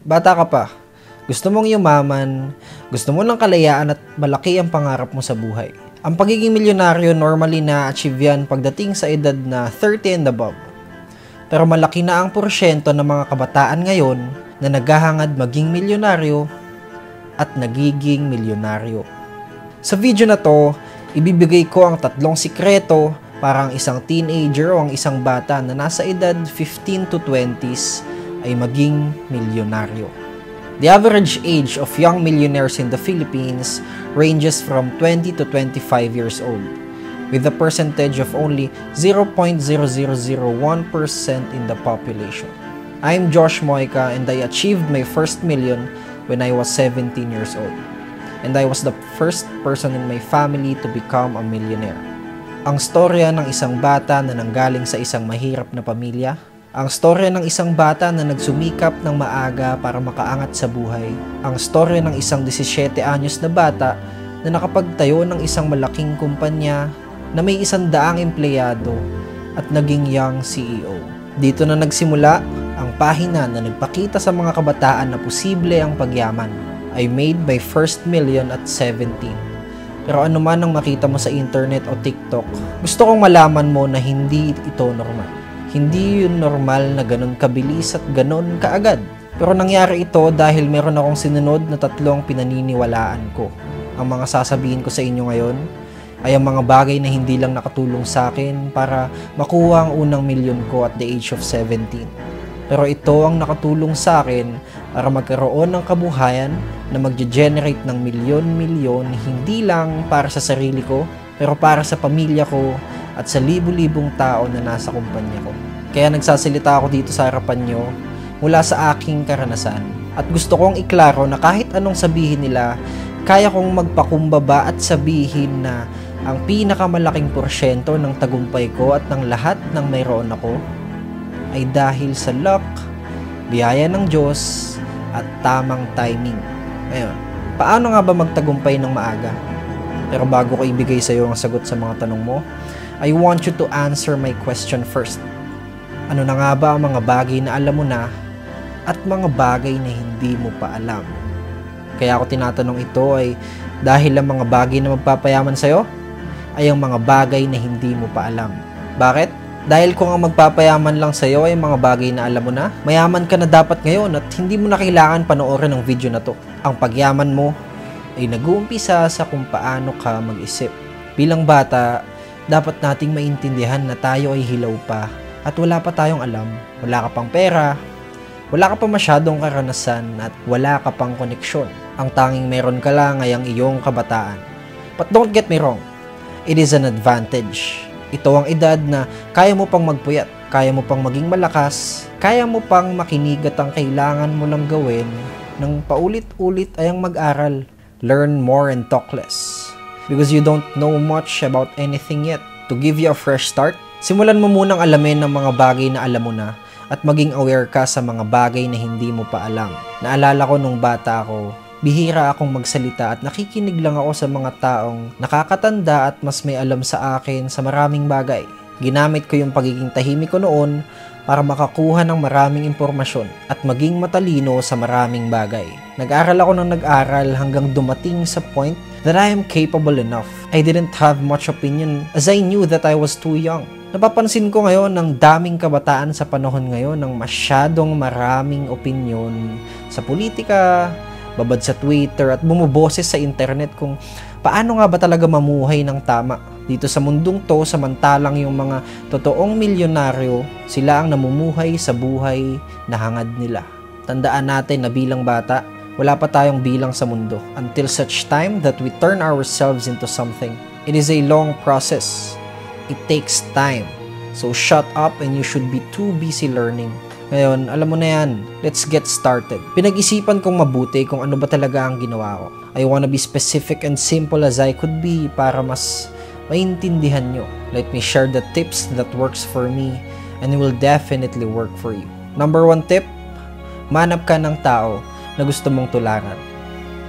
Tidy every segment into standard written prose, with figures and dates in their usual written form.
Bata ka pa, gusto mong yumaman, gusto mo ng kalayaan at malaki ang pangarap mo sa buhay. Ang pagiging milyonaryo normally na-achieve yan pagdating sa edad na 30 and above. Pero malaki na ang porsyento ng mga kabataan ngayon na naghahangad maging milyonaryo at nagiging milyonaryo. Sa video na to, ibibigay ko ang 3 sikreto para ang isang teenager o ang isang bata na nasa edad 15 to 20s ay maging milyonaryo. The average age of young millionaires in the Philippines ranges from 20 to 25 years old, with a percentage of only 0.0001% in the population. I'm Josh Moica and I achieved my first million when I was 17 years old. And I was the first person in my family to become a millionaire. Ang storya ng isang bata na nanggaling sa isang mahirap na pamilya, ang storya ng isang bata na nagsumikap ng maaga para makaangat sa buhay, ang storya ng isang 17 anyos na bata na nakapagtayo ng isang malaking kumpanya na may 100 empleyado at naging young CEO. Dito na nagsimula ang pahina na nagpakita sa mga kabataan na posible ang pagyaman. I made my first million at 17. Pero ano man ang makita mo sa internet o TikTok, gusto kong malaman mo na hindi ito normal. Hindi yun normal na ganun kabilis at ganun kaagad. Pero nangyari ito dahil meron akong sinunod na 3 pinaniniwalaan ko. Ang mga sasabihin ko sa inyo ngayon ay ang mga bagay na hindi lang nakatulong sa akin para makuha ang unang milyon ko at the age of 17. Pero ito ang nakatulong sa akin para magkaroon ng kabuhayan na magge-generate ng milyon-milyon hindi lang para sa sarili ko, pero para sa pamilya ko at sa libu-libong tao na nasa kumpanya ko. Kaya nagsasalita ako dito sa harapan nyo mula sa aking karanasan. At gusto kong iklaro na kahit anong sabihin nila, kaya kong magpakumbaba at sabihin na ang pinakamalaking porsyento ng tagumpay ko at ng lahat ng mayroon ako ay dahil sa luck, biyaya ng Diyos at tamang timing. Ngayon, paano nga ba magtagumpay ng maaga? Pero bago ko ibigay sa iyo ang sagot sa mga tanong mo, I want you to answer my question first. Ano na nga ba ang mga bagay na alam mo na at mga bagay na hindi mo pa alam? Kaya ako tinatanong ito ay dahil ang mga bagay na magpapayaman sa'yo ay ang mga bagay na hindi mo pa alam. Bakit? Dahil kung ang magpapayaman lang sa'yo ay mga bagay na alam mo na, mayaman ka na dapat ngayon at hindi mo na kailangan panoorin ang video na to. Ang pagyaman mo ay nag-uumpisa sa kung paano ka mag-isip. Bilang bata, dapat nating maintindihan na tayo ay hilaw pa at wala pa tayong alam. Wala ka pang pera, wala ka pa masyadong karanasan at wala ka pang koneksyon. Ang tanging meron ka lang ay ang iyong kabataan. But don't get me wrong, it is an advantage. Ito ang edad na kaya mo pang magpuyat, kaya mo pang maging malakas, kaya mo pang makinig at ang kailangan mo lang gawin ng paulit-ulit ay ang mag-aral. Learn more and talk less. Because you don't know much about anything yet. To give you a fresh start, simulan mo munang alamin ng mga bagay na alam mo na at maging aware ka sa mga bagay na hindi mo pa alam. Naalala ko nung bata ako, bihira akong magsalita at nakikinig lang ako sa mga taong nakakatanda at mas may alam sa akin sa maraming bagay. Ginamit ko yung pagiging tahimik ko noon para makakuha ng maraming impormasyon at maging matalino sa maraming bagay. Nag-aral ako ng nag-aral hanggang dumating sa point that I am capable enough. I didn't have much opinion as I knew that I was too young. Napapansin ko ngayon ng daming kabataan sa panahon ngayon ng masyadong maraming opinion sa politika, babad sa Twitter at bumuboses sa internet kung paano nga ba talaga mamuhay ng tama. Dito sa mundong to, samantalang yung mga totoong milyonaryo, sila ang namumuhay sa buhay na hangad nila. Tandaan natin na bilang bata, wala pa tayong bilang sa mundo until such time that we turn ourselves into something. It is a long process. It takes time. So shut up and you should be too busy learning. Ngayon, alam mo na yan, let's get started. Pinag-isipan kong mabuti kung ano ba talaga ang ginawa ko. I wanna be specific and simple as I could be para mas maintindihan nyo. Let me share the tips that works for me and it will definitely work for you. Number 1 tip, manap ka ng tao na gusto mong tularan.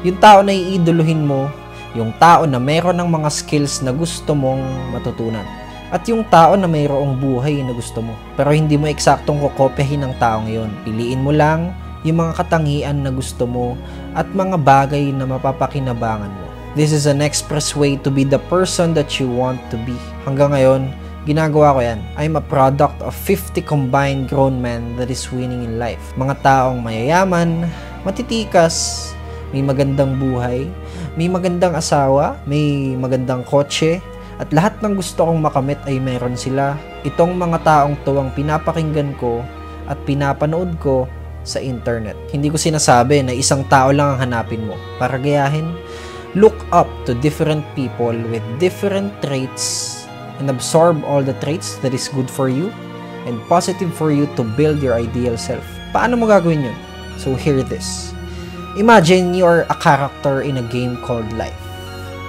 Yung tao na iidoluhin mo, yung tao na mayroon ng mga skills na gusto mong matutunan. At yung tao na mayroong buhay na gusto mo. Pero hindi mo eksaktong kokopyahin ng tao ngayon. Piliin mo lang yung mga katangian na gusto mo at mga bagay na mapapakinabangan mo. This is an expressway to be the person that you want to be. Hanggang ngayon, ginagawa ko yan. I'm a product of 50 combined grown men that is winning in life. Mga taong mayayaman, matitikas, may magandang buhay, may magandang asawa, may magandang kotse, at lahat ng gusto kong makamit ay meron sila. Itong mga taong tuwang pinapakinggan ko at pinapanood ko sa internet. Hindi ko sinasabi na isang tao lang ang hanapin mo para gayahin. Look up to different people with different traits and absorb all the traits that is good for you and positive for you to build your ideal self. Paano mo gagawin yun? So hear this. Imagine you are a character in a game called life.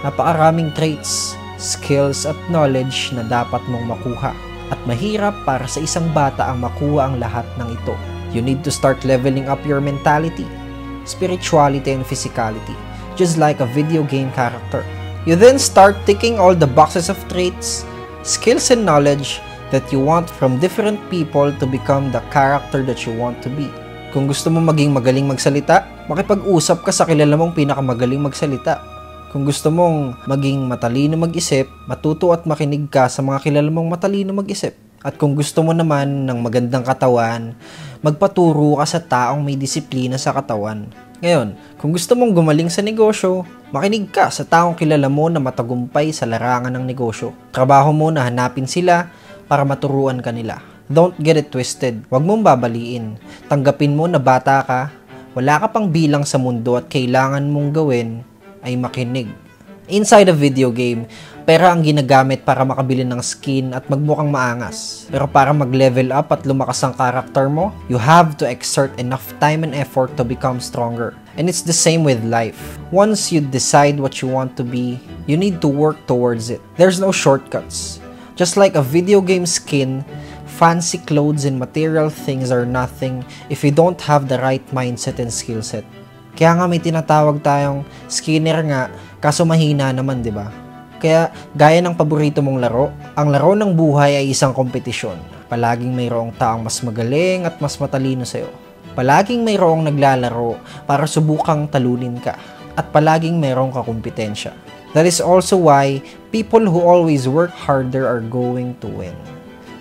Napakaraming traits, skills at knowledge na dapat mong makuha. At mahirap para sa isang bata ang makuha ang lahat ng ito. You need to start leveling up your mentality, spirituality and physicality, just like a video game character. You then start ticking all the boxes of traits, skills and knowledge that you want from different people to become the character that you want to be. Kung gusto mo maging magaling magsalita, makipag-usap ka sa kilala mong pinakamagaling magsalita. Kung gusto mong maging matalino mag-isip, matuto at makinig ka sa mga kilala mong matalino mag-isip. At kung gusto mo naman ng magandang katawan, magpaturo ka sa taong may disiplina sa katawan. Ngayon, kung gusto mong gumaling sa negosyo, makinig ka sa taong kilala mo na matagumpay sa larangan ng negosyo. Trabaho mo na hanapin sila para maturuan ka nila. Don't get it twisted. Huwag mong babaliin. Tanggapin mo na bata ka, wala ka pang bilang sa mundo at kailangan mong gawin ay makinig. Inside a video game, pera ang ginagamit para makabili ng skin at magmukhang maangas. Pero para mag-level up at lumakas ang karakter mo, you have to exert enough time and effort to become stronger. And it's the same with life. Once you decide what you want to be, you need to work towards it. There's no shortcuts. Just like a video game skin, fancy clothes and material things are nothing if you don't have the right mindset and skill set. Kaya nga may tinatawag tayong skinner nga, kaso mahina naman, di ba? Kaya gaya ng paborito mong laro, ang laro ng buhay ay isang kompetisyon. Palaging mayroong taong mas magaling at mas matalino sa'yo. Palaging mayroong naglalaro para subukang talunin ka. At palaging mayroong kakumpetensya. That is also why people who always work harder are going to win.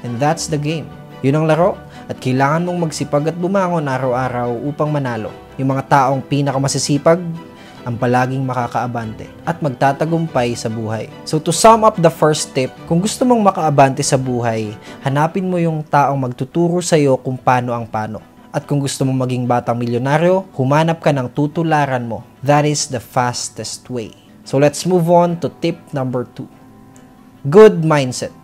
And that's the game. Yun ang laro at kailangan mong magsipag at bumangon araw-araw upang manalo. Yung mga taong pinakamasisipag ang palaging makakaabante at magtatagumpay sa buhay. So to sum up the first tip, kung gusto mong makaabante sa buhay, hanapin mo yung taong magtuturo sa iyo kung paano ang paano. At kung gusto mong maging batang milyonaryo, humanap ka ng tutularan mo. That is the fastest way. So let's move on to tip number 2. Good mindset.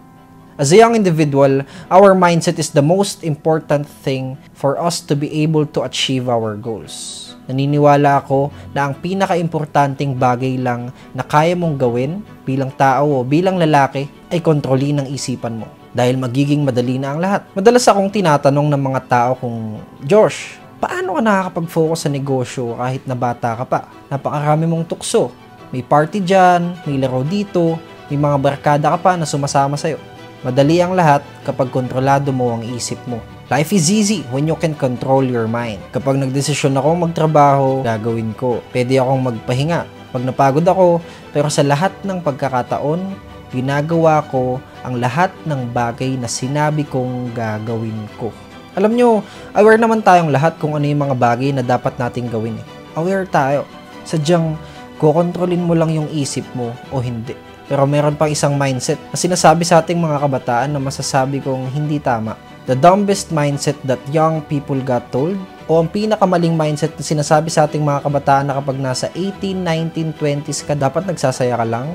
As a young individual, our mindset is the most important thing for us to be able to achieve our goals. Naniniwala ako na ang pinaka-importanting bagay lang na kaya mong gawin bilang tao o bilang lalaki ay kontrolin ang isipan mo. Dahil magiging madali na ang lahat. Madalas akong tinatanong ng mga tao kung, Josh, paano ka nakakapag-focus sa negosyo kahit na bata ka pa? Napakarami mong tukso. May party dyan, may laro dito, may mga barkada ka pa na sumasama sa'yo. Madali ang lahat kapag kontrolado mo ang isip mo. Life is easy when you can control your mind. Kapag nagdesisyon akong magtrabaho, gagawin ko. Pwede akong magpahinga. Pag napagod ako, pero sa lahat ng pagkakataon, ginagawa ko ang lahat ng bagay na sinabi kong gagawin ko. Alam nyo, aware naman tayong lahat kung ano yung mga bagay na dapat nating gawin. Aware tayo. Sadyang, kukontrolin mo lang yung isip mo o hindi. Pero meron pang isang mindset na sinasabi sa ating mga kabataan na masasabi kong hindi tama. The dumbest mindset that young people got told, o ang pinakamaling mindset na sinasabi sa ating mga kabataan na kapag nasa 18, 19, 20s ka, dapat nagsasaya ka lang.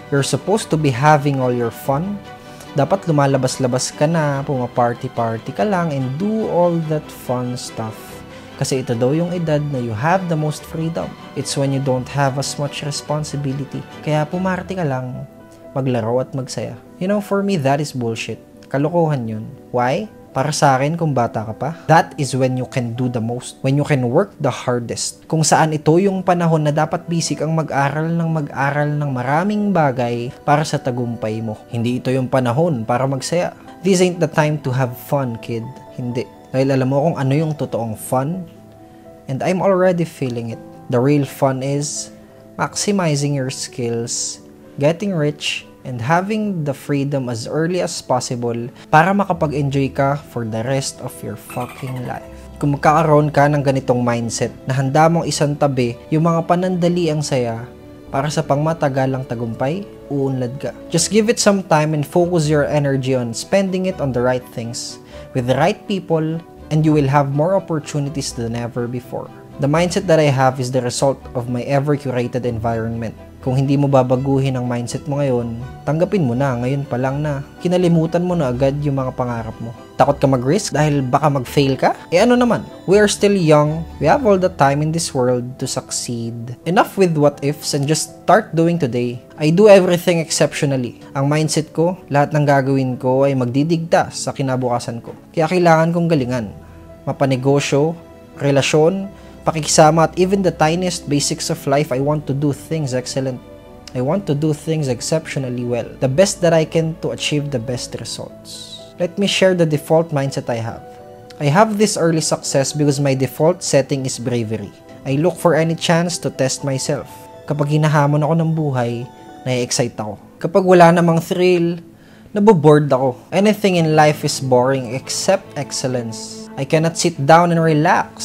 You're supposed to be having all your fun. Dapat lumalabas-labas ka na, pumaparty-party ka lang, and do all that fun stuff. Kasi ito daw yung edad na you have the most freedom. It's when you don't have as much responsibility. Kaya pumarty ka lang, maglaro at magsaya. You know, for me, that is bullshit. Kalokohan yun. Why? Para sa akin, kung bata ka pa, that is when you can do the most. When you can work the hardest. Kung saan ito yung panahon na dapat basic ang mag-aral ng maraming bagay para sa tagumpay mo. Hindi ito yung panahon para magsaya. This ain't the time to have fun, kid. Hindi. Dahil alam mo kung ano yung totoong fun, And I'm already feeling it. The real fun is maximizing your skills, getting rich, and having the freedom as early as possible para makapag-enjoy ka for the rest of your fucking life. Kung magkakaroon ka ng ganitong mindset na handa mong isang tabi yung mga panandali ang saya para sa pangmatagalang tagumpay, uunlad ka. Just give it some time and focus your energy on spending it on the right things, with the right people, and you will have more opportunities than ever before. The mindset that I have is the result of my ever-curated environment. Kung hindi mo babaguhin ang mindset mo ngayon, tanggapin mo na ngayon pa lang na kinalimutan mo na agad yung mga pangarap mo. Takot ka mag-risk dahil baka mag-fail ka? Ano naman? We are still young. We have all the time in this world to succeed. Enough with what ifs and just start doing today. I do everything exceptionally. Ang mindset ko, lahat ng gagawin ko ay magdidigta sa kinabukasan ko. Kaya kailangan kong galingan. Mapanegosyo, relasyon, pakikisama at even the tiniest basics of life. I want to do things excellent. I want to do things exceptionally well. The best that I can to achieve the best results. Let me share the default mindset I have. I have this early success because my default setting is bravery. I look for any chance to test myself. Kapag hinahamon ako ng buhay, nai-excite ako. Kapag wala namang thrill, naboboard ako. Anything in life is boring except excellence. I cannot sit down and relax.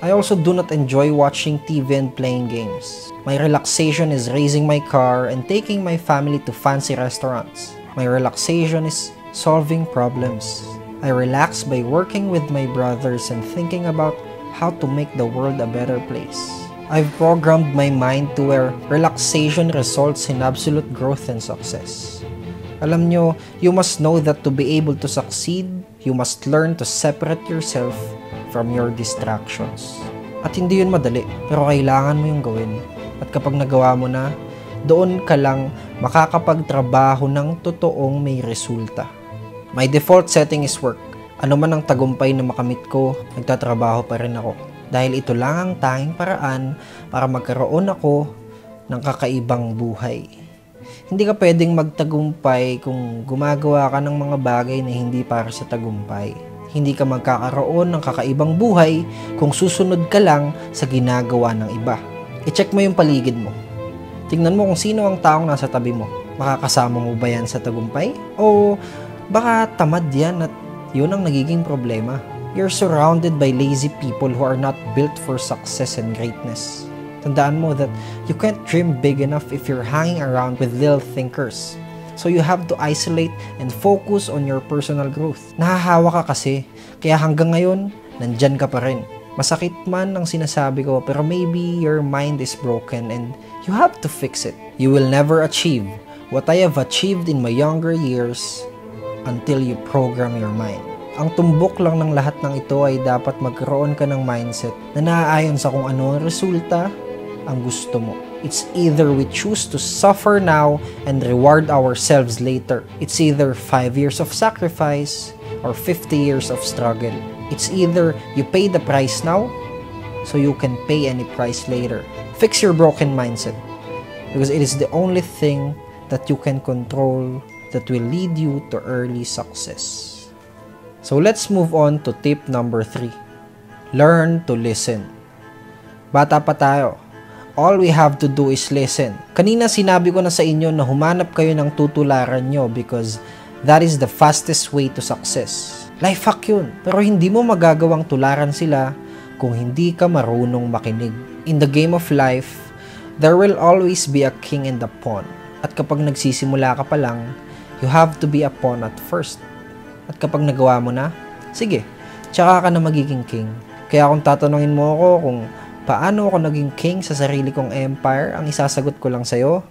I also do not enjoy watching TV and playing games. My relaxation is raising my car and taking my family to fancy restaurants. My relaxation is solving problems. I relax by working with my brothers and thinking about how to make the world a better place. I've programmed my mind to where relaxation results in absolute growth and success. Alam nyo, you must know that to be able to succeed, you must learn to separate yourself from your distractions. At hindi yun madali, pero kailangan mo yung gawin. At kapag nagawa mo na, doon ka lang makakapagtrabaho ng totoong may resulta. My default setting is work. Ano man ang tagumpay na makamit ko, nagtatrabaho pa rin ako. Dahil ito lang ang tanging paraan para magkaroon ako ng kakaibang buhay. Hindi ka pwedeng magtagumpay kung gumagawa ka ng mga bagay na hindi para sa tagumpay. Hindi ka magkakaroon ng kakaibang buhay kung susunod ka lang sa ginagawa ng iba. I-check mo yung paligid mo. Tingnan mo kung sino ang taong nasa tabi mo. Makakasama mo ba yan sa tagumpay? O baka tamad yan at yun ang nagiging problema. You're surrounded by lazy people who are not built for success and greatness. Tandaan mo that you can't dream big enough if you're hanging around with little thinkers. So you have to isolate and focus on your personal growth. Nahahawa ka kasi, kaya hanggang ngayon, nandyan ka pa rin. Masakit man ang sinasabi ko, pero maybe your mind is broken and you have to fix it. You will never achieve what I have achieved in my younger years until you program your mind. Ang tumbok lang ng lahat ng ito ay dapat magkaroon ka ng mindset na naaayon sa kung ano ang resulta ang gusto mo. It's either we choose to suffer now and reward ourselves later. It's either 5 years of sacrifice or 50 years of struggle. It's either you pay the price now so you can pay any price later. Fix your broken mindset because it is the only thing that you can control that will lead you to early success. So let's move on to tip number 3. Learn to listen. Bata pa tayo. All we have to do is listen. Kanina sinabi ko na sa inyo na humanap kayo ng tutularan nyo because that is the fastest way to success. Life hack yun. Pero hindi mo magagawang tularan sila kung hindi ka marunong makinig. In the game of life, there will always be a king and a pawn. At kapag nagsisimula ka pa lang, you have to be a pawn at first. At kapag nagawa mo na, sige, tsaka ka na magiging king. Kaya kung tatanungin mo ako kung paano ako naging king sa sarili kong empire, ang isasagot ko lang sa'yo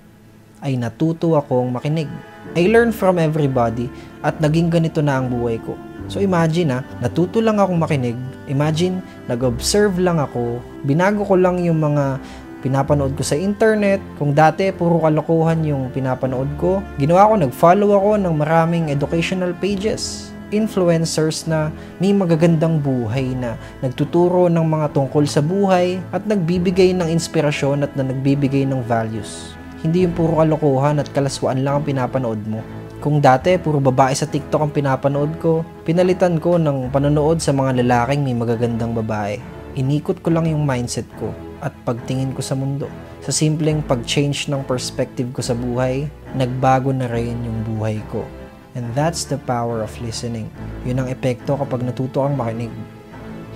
ay natuto akong makinig. I learn from everybody at naging ganito na ang buhay ko. So imagine natuto lang akong makinig. Imagine, nag-observe lang ako. Binago ko lang yung mga pinapanood ko sa internet. Kung dati, puro kalokohan yung pinapanood ko. Ginawa ko, nag-follow ako ng maraming educational pages. Influencers na may magagandang buhay na nagtuturo ng mga tungkol sa buhay at nagbibigay ng inspirasyon at na nagbibigay ng values. Hindi yung puro kalokohan at kalaswaan lang ang pinapanood mo. Kung dati, puro babae sa TikTok ang pinapanood ko, pinalitan ko ng panonood sa mga lalaking may magagandang babae. Inikot ko lang yung mindset ko at pagtingin ko sa mundo. Sa simpleng pag-change ng perspective ko sa buhay, nagbago na rin yung buhay ko. And that's the power of listening. Yun ang epekto kapag natuto kang makinig.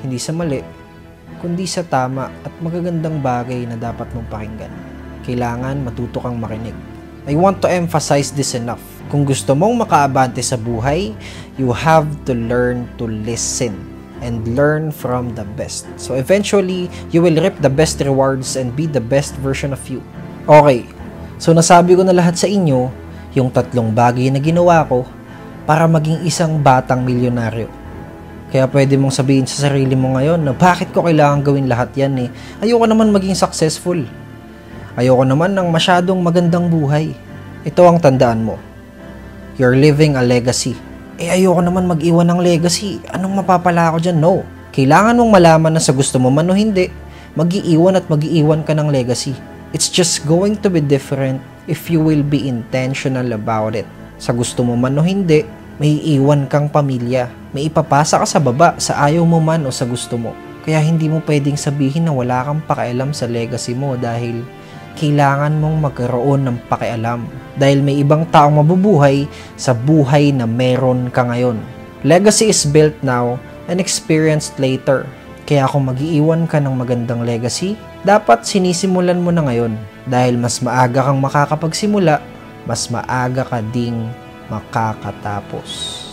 Hindi sa mali, kundi sa tama at magagandang bagay na dapat mong pakinggan. Kailangan matuto kang makinig. I want to emphasize this enough. Kung gusto mong makaabante sa buhay, you have to learn to listen and learn from the best. So eventually, you will reap the best rewards and be the best version of you. Okay, so nasabi ko na lahat sa inyo yung 3 bagay na ginawa ko para maging isang batang milyonaryo. Kaya pwede mong sabihin sa sarili mo ngayon na bakit ko kailangan gawin lahat yan eh. Ayoko naman maging successful. Ayoko naman ng masyadong magandang buhay. Ito ang tandaan mo. You're living a legacy. Ayoko naman mag-iwan ng legacy. Anong mapapala ako dyan? No. Kailangan mong malaman na sa gusto mo man o hindi, mag-iiwan at mag-iiwan ka ng legacy. It's just going to be different if you will be intentional about it. Sa gusto mo man o hindi, may iiwan kang pamilya. May ipapasa ka sa baba, sa ayaw mo man o sa gusto mo. Kaya hindi mo pwedeng sabihin na wala kang pakialam sa legacy mo dahil kailangan mong magkaroon ng pakialam. Dahil may ibang taong mabubuhay sa buhay na meron ka ngayon. Legacy is built now and experienced later. Kaya kung mag-iiwan ka ng magandang legacy, dapat sinisimulan mo na ngayon. Dahil mas maaga kang makakapagsimula, mas maaga ka ding makakatapos.